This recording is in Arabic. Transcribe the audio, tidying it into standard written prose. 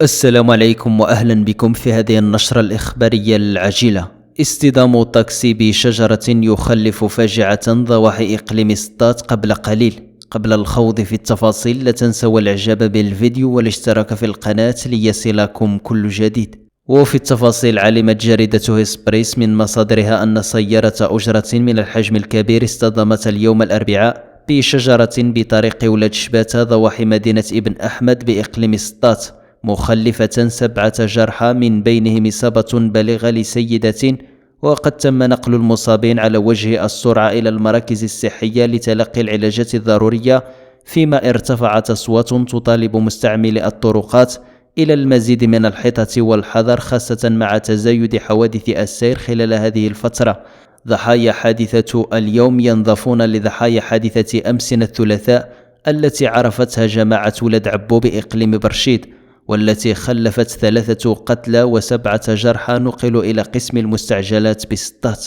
السلام عليكم وأهلا بكم في هذه النشرة الإخبارية العاجلة. اصطدام طاكسي بشجرة يخلف فاجعة ضواحي إقليم سطات قبل قليل. قبل الخوض في التفاصيل لا تنسوا الإعجاب بالفيديو والاشتراك في القناة ليصلكم كل جديد. وفي التفاصيل، علمت جريدة هيسبريس من مصادرها أن سيارة أجرة من الحجم الكبير اصطدمت اليوم الأربعاء بشجرة بطريق ولاد شباتة ضواحي مدينة ابن أحمد بإقليم سطات، مخلفة 7 جرحى من بينهم إصابة بالغة لسيدة، وقد تم نقل المصابين على وجه السرعة إلى المراكز الصحية لتلقي العلاجات الضرورية، فيما ارتفعت أصوات تطالب مستعملي الطرقات إلى المزيد من الحيطة والحذر، خاصة مع تزايد حوادث السير خلال هذه الفترة. ضحايا حادثة اليوم ينضافون لضحايا حادثة أمس الثلاثاء التي عرفتها جماعة ولاد عبو بإقليم برشيد، والتي خلفت 3 قتلى و7 جرحى نقلوا إلى قسم المستعجلات بسطات.